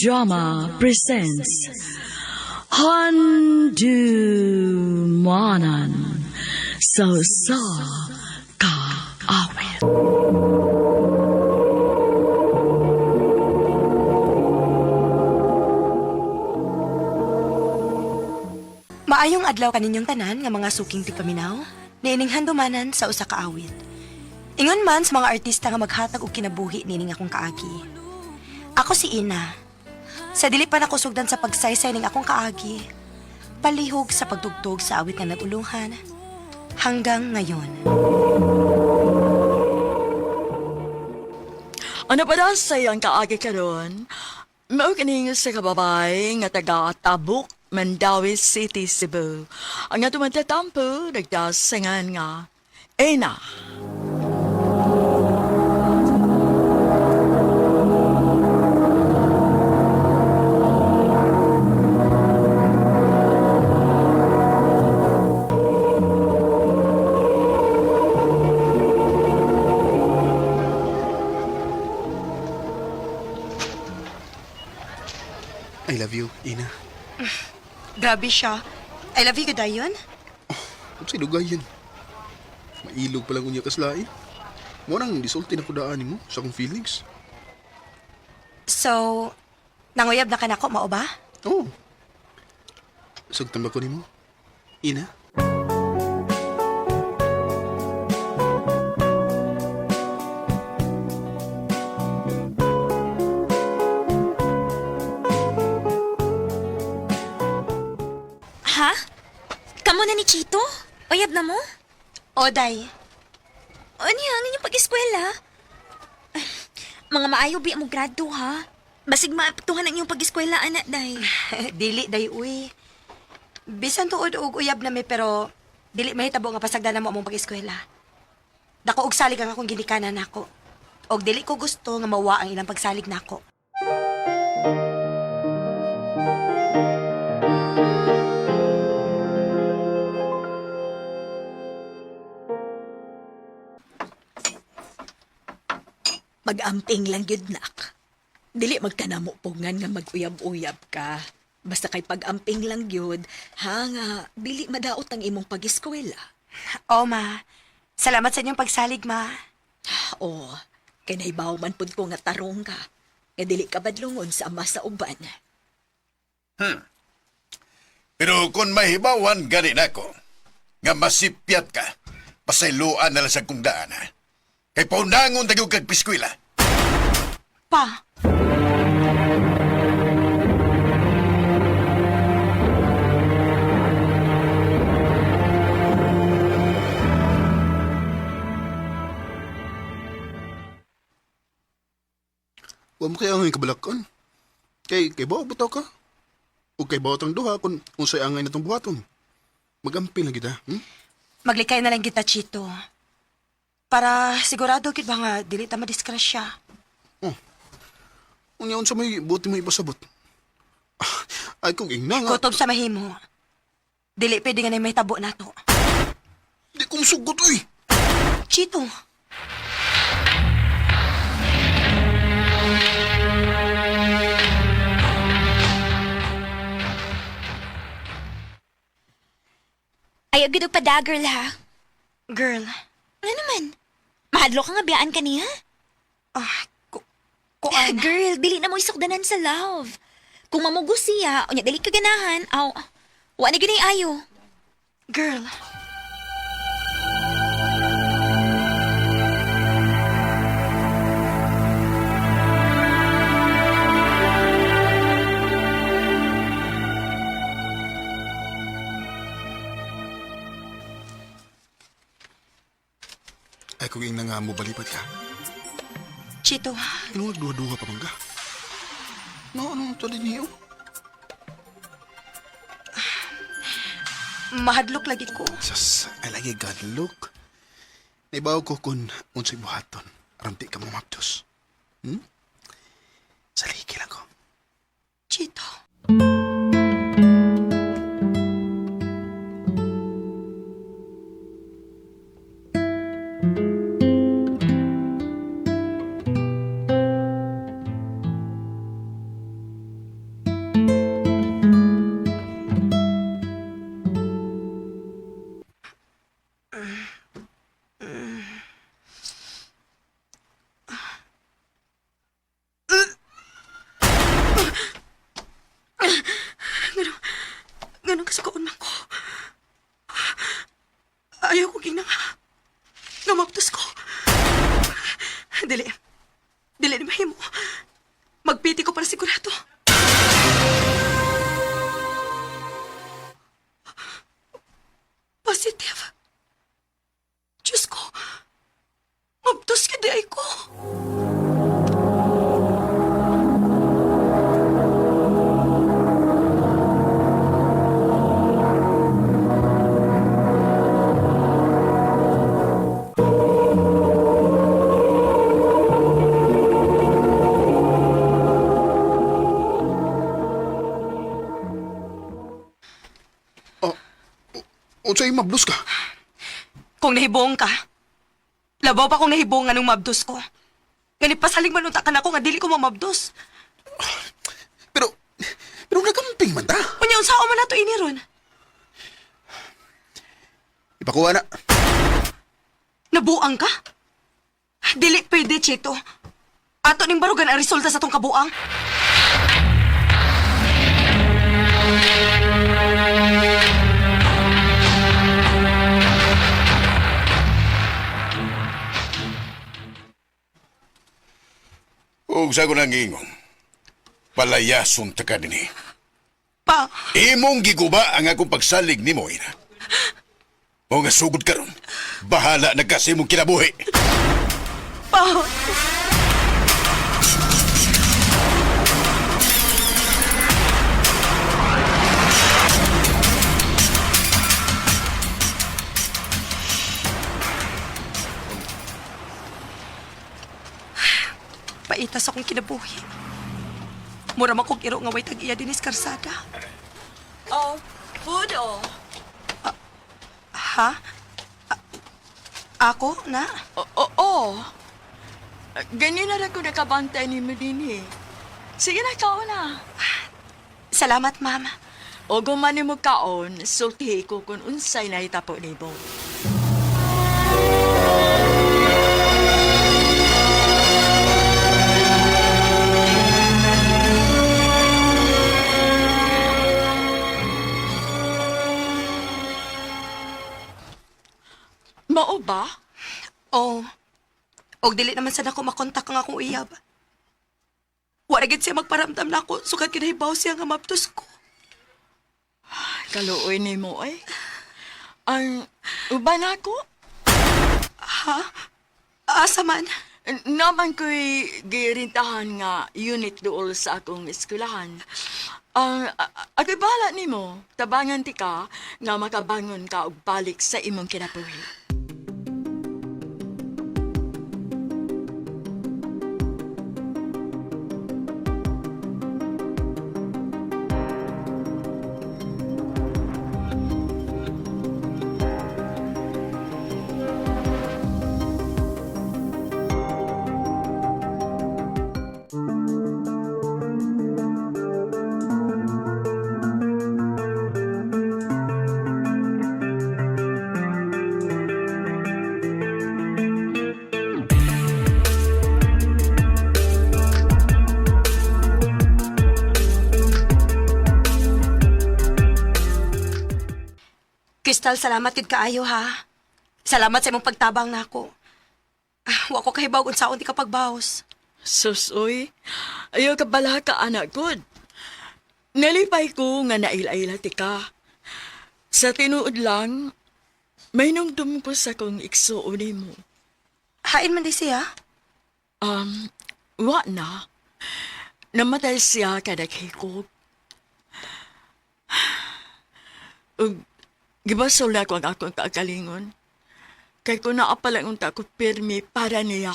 Drama presents Handumanan So Ka Awit. Maayong adlaw kaninyong tanan nga mga suking tipaminaw, niining handumanan sa usa ka awit. Ingon man sa mga artista nga maghatag og kinabuhi nining akong kaagi. Ako si Ina. Sa dili pa nako sugdan sa pagsaysay ning akong kaagi, palihog sa pagtugtog sa awit nga naguluhan hanggang ngayon. Ano pa daw sayang kaagi karon? Mao kining sa kababay nga taga Tabuk, Mandawi City, Cebu. Ang nga tumatatampo, nagdasangan nga, Ena. I love you, Ina. Grabe siya. I love you, dayon. Kung sa lugayan. Mailog palang unya kaslain. Mo nang disulti na ko daanin mo sa akong feelings. So, nanguyab na ka nako, mao ba? Oo. Sugtan ba ko ni mo? Ina? Ha? Kamo na ni Chito? Oyab na mo? Oday. Ano yan? Inyong pag-eskwela? Ay, mga maayo bi mo grado ha? Basig maaptuhan ang iyong pag-eskwela, anak, day. Dili, day, uy. Bisan tuod og uyab na mi, pero dili mahitabo nga pasagdan na mo among pag-eskwela. Dako og salig ang akong ginikanan nako. Og dili ko gusto nga mawa ang ilang pagsalig nako. Mag-amping lang yun, nak. Dili magkanamo pungan nga mag-uyab-uyab ka. Basta kay pag-amping lang yun, nga, dili madaot ang imong pag-eskwela. O, ma. Salamat sa inyong pagsalig, ma. O, kay naibaw man pud ko nga tarong ka. Nga dili ka badlungon sa ama sa uban. Pero kung mahibawan gani nako, nga masipyat ka, pasayloan na lang sa kong daan, ha? Kay paunangon tayo kag piskwila. Pa. Huwag mo kaya ang kabalakon. Kay bawa butaw ka. O kay bawa tang duha kung unsay angay na itong buhaton. Mag-amping lang kita, Maglikay na lang kita, Chito. Para sigurado kit ba nga dili ta madiskrasya. Unyaon sa may buti mo ipasabot. Ay kung ina nga. Kutob sa mahimo. Dili pwede nga na may tabo nato. Di ko masugot, uy. Chito. Ayaw gid og pada, girl, ha? Girl. Ano naman? Mahadlo ka nga biyaan kaniya? Kuan. Girl, dili na mo isukdanan sa love. Kung mamugo siya, o niya dili ka ganahan, wa na gini ayo. Girl. Ay kung ina nga mo balipat ka. Chito. Ano nagduha-duha pa mangga? Ano ito din niyo? Mahadlok lagi ko. Sas, ay lagi God look. Naibaw ko kung unsay buhaton. Aramti ka mo mapdos. Saliki lang ko. Chito. Pagpiti ko para sigurado. Positive. Diyos ko. Mabtos ka di ay ko. Unsay mabdos ka? Kung nahibong ka, labaw pa kung nahibong nga nung mabdos ko. Ganit pasaling manunta ka na ako nga dili ko mamabdos. Pero nagamping man ta. Unya, unsao man nato ini ron? Ipakuha na. Nabuang ka? Dili pwede, Chito. Ato ning barugan ang resulta sa tong kabuang. Ug sa ko nang ingon, palayason ta ka dinhi. Pa, Imong giguba ang akong pagsalig nimo, ina. O nga sugod karon, bahala na kasi mong kinabuhi. pa. Paitas akong kinabuhi. Mura man kong iro nga way tag-iya dinis karsada. Oh, food oh. Ha? Ako, na? Oo. Ganyan na rin ko nakabantay ni mo din eh. Sige na, kaon na. Salamat, mama. O gumani mo kaon, sultihi ko kung unsay na itapo ni mo. Mao ba? Oo. Og dili naman sana ako makontak ang akong uyab. Wala gid siya magparamdam na ako, sukad kinahibaw siya nga maptos ko. Kaluoy ni mo ay. Ang uban ako? Ha? Asa man? Naman ko'y girintahan nga unit dool sa akong eskwelahan. Ako'y bahala ni mo, tabangan ti ka nga makabangon ka og balik sa imong kinabuhi. Crystal, salamat gid kaayo ha. Salamat sa imong pagtabang nako. Wa ko kahibaw kung saon di ka pagbawas. Susoy, ayaw ka bala ka anak good. Nalipay ko nga naila-ila ti ka. Sa tinuod lang, may nungdum ko sa kong iksuon mo. Hain man di siya? Wa na. Namatay siya kadaghikog. Ug gibasol na ko ang akong kaagalingon. Kay kung naapalang unta ko pirmi para niya,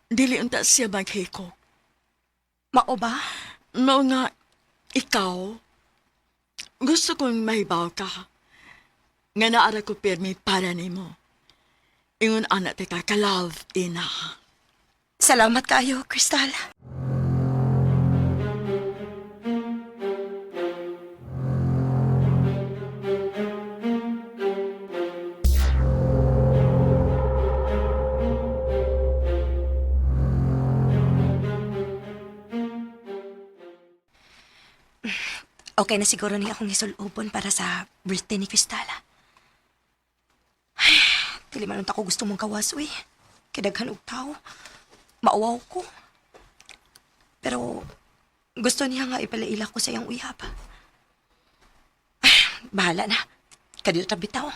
dili unta siya maghikog. Mao ba? Mao nga, ikaw, gusto kong mahibaw ka. Nga naara ko pirmi para nimo. Ingon anak ti ka, ka-love, ina. Salamat kaayo, Crystal. Okay na siguro ni akong isulubon para sa birthday ni Crystala. Ay, dili man unta ko gusto mong kawas, uy. Kidaghan og tao. Mauwaw ko. Pero gusto niya nga ipalaila ko sa iyang uyab. Ah, bahala na. Kadito ta bitaw.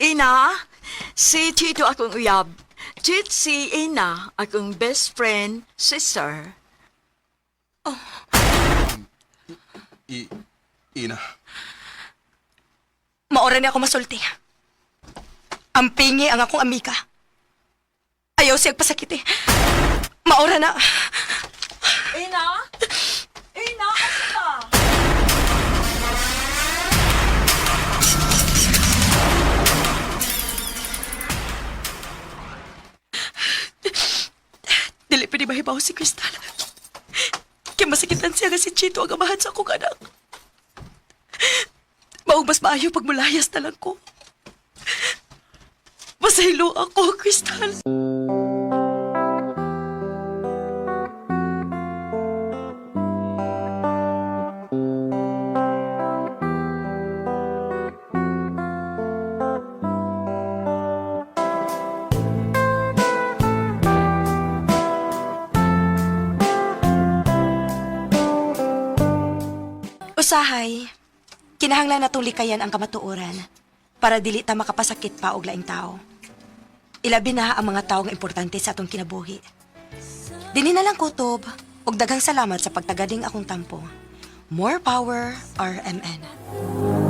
Ina, si Tito akong uyab. Tit si Ina, akong best friend, sister. Ina. Maora ni ako masulti. Ang pingi ang akong amika. Ayaw siyang pasakiti. Maora na. Ina? Ina, asa ka? Dili pa ni mahibaw si Crystal. Kaya masakitan siya nga si Chito ang amahan sa akong anak. Maong mas maayo pag mulayas na lang ko. Masaylo ako, Crystal. Usahay, kinahanglan natong likayan ang kamatuoran para dili ta makapasakit pa og laing tao. Ilabi na ang mga tao nga importante sa atong kinabuhi. Dinhi na lang kutob ug daghang salamat sa pagtagading akong tampo. More power, RMN.